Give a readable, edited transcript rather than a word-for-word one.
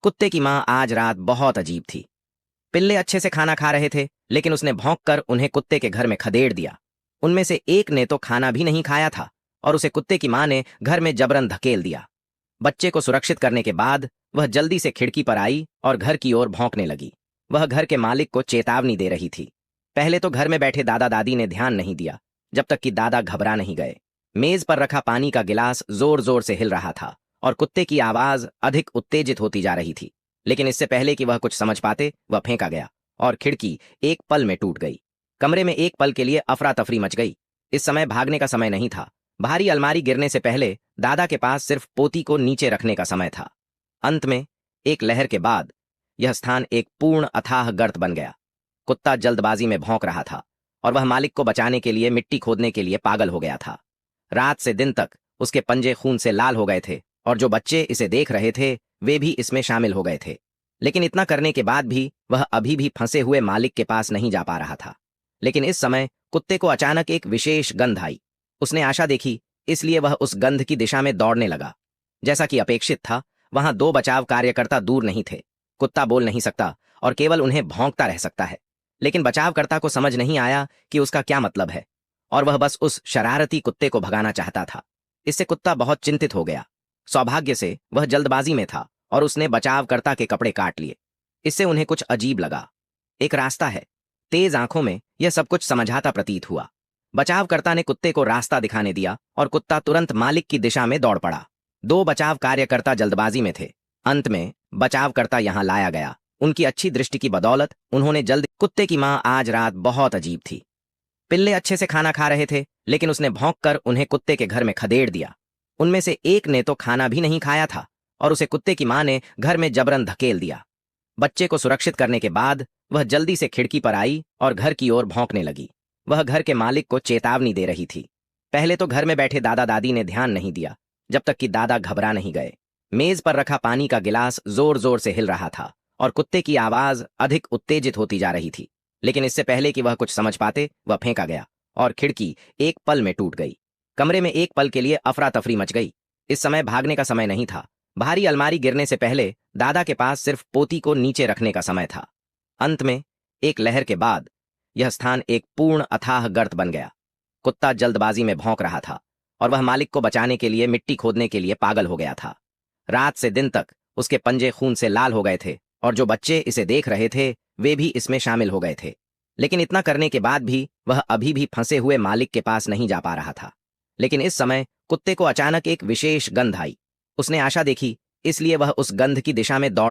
कुत्ते की माँ आज रात बहुत अजीब थी। पिल्ले अच्छे से खाना खा रहे थे, लेकिन उसने भौंक कर उन्हें कुत्ते के घर में खदेड़ दिया। उनमें से एक ने तो खाना भी नहीं खाया था और उसे कुत्ते की माँ ने घर में जबरन धकेल दिया। बच्चे को सुरक्षित करने के बाद वह जल्दी से खिड़की पर आई और घर की ओर भौंकने लगी। वह घर के मालिक को चेतावनी दे रही थी। पहले तो घर में बैठे दादा दादी ने ध्यान नहीं दिया, जब तक कि दादा घबरा नहीं गए। मेज पर रखा पानी का गिलास जोर जोर से हिल रहा था और कुत्ते की आवाज अधिक उत्तेजित होती जा रही थी। लेकिन इससे पहले कि वह कुछ समझ पाते, वह फेंका गया और खिड़की एक पल में टूट गई। कमरे में एक पल के लिए अफरा तफरी मच गई। इस समय भागने का समय नहीं था। भारी अलमारी गिरने से पहले दादा के पास सिर्फ पोती को नीचे रखने का समय था। अंत में एक लहर के बाद यह स्थान एक पूर्ण अथाह गर्त बन गया। कुत्ता जल्दबाजी में भौंक रहा था और वह मालिक को बचाने के लिए मिट्टी खोदने के लिए पागल हो गया था। रात से दिन तक उसके पंजे खून से लाल हो गए थे और जो बच्चे इसे देख रहे थे वे भी इसमें शामिल हो गए थे। लेकिन इतना करने के बाद भी वह अभी भी फंसे हुए मालिक के पास नहीं जा पा रहा था। लेकिन इस समय कुत्ते को अचानक एक विशेष गंध आई। उसने आशा देखी, इसलिए वह उस गंध की दिशा में दौड़ने लगा। जैसा कि अपेक्षित था, वहां दो बचाव कार्यकर्ता दूर नहीं थे। कुत्ता बोल नहीं सकता और केवल उन्हें भौंकता रह सकता है। लेकिन बचावकर्ता को समझ नहीं आया कि उसका क्या मतलब है और वह बस उस शरारती कुत्ते को भगाना चाहता था। इससे कुत्ता बहुत चिंतित हो गया। सौभाग्य से वह जल्दबाजी में था और उसने बचावकर्ता के कपड़े काट लिए। इससे उन्हें कुछ अजीब लगा। एक रास्ता है। तेज आंखों में यह सब कुछ समझाता प्रतीत हुआ। बचावकर्ता ने कुत्ते को रास्ता दिखाने दिया और कुत्ता तुरंत मालिक की दिशा में दौड़ पड़ा। दो बचाव कार्यकर्ता जल्दबाजी में थे। अंत में बचावकर्ता यहां लाया गया। उनकी अच्छी दृष्टि की बदौलत उन्होंने जल्द। कुत्ते की माँ आज रात बहुत अजीब थी। पिल्ले अच्छे से खाना खा रहे थे, लेकिन उसने भौंक कर उन्हें कुत्ते के घर में खदेड़ दिया। उनमें से एक ने तो खाना भी नहीं खाया था और उसे कुत्ते की माँ ने घर में जबरन धकेल दिया। बच्चे को सुरक्षित करने के बाद वह जल्दी से खिड़की पर आई और घर की ओर भौंकने लगी। वह घर के मालिक को चेतावनी दे रही थी। पहले तो घर में बैठे दादा दादी ने ध्यान नहीं दिया, जब तक कि दादा घबरा नहीं गए। मेज पर रखा पानी का गिलास जोर जोर से हिल रहा था और कुत्ते की आवाज अधिक उत्तेजित होती जा रही थी। लेकिन इससे पहले कि वह कुछ समझ पाते, वह फेंका गया और खिड़की एक पल में टूट गई। कमरे में एक पल के लिए अफरा तफरी मच गई। इस समय भागने का समय नहीं था। भारी अलमारी गिरने से पहले दादा के पास सिर्फ पोती को नीचे रखने का समय था। अंत में एक लहर के बाद यह स्थान एक पूर्ण अथाह गर्त बन गया। कुत्ता जल्दबाजी में भौंक रहा था और वह मालिक को बचाने के लिए मिट्टी खोदने के लिए पागल हो गया था। रात से दिन तक उसके पंजे खून से लाल हो गए थे और जो बच्चे इसे देख रहे थे वे भी इसमें शामिल हो गए थे। लेकिन इतना करने के बाद भी वह अभी भी फंसे हुए मालिक के पास नहीं जा पा रहा था। लेकिन इस समय कुत्ते को अचानक एक विशेष गंध आई। उसने आशा देखी, इसलिए वह उस गंध की दिशा में दौड़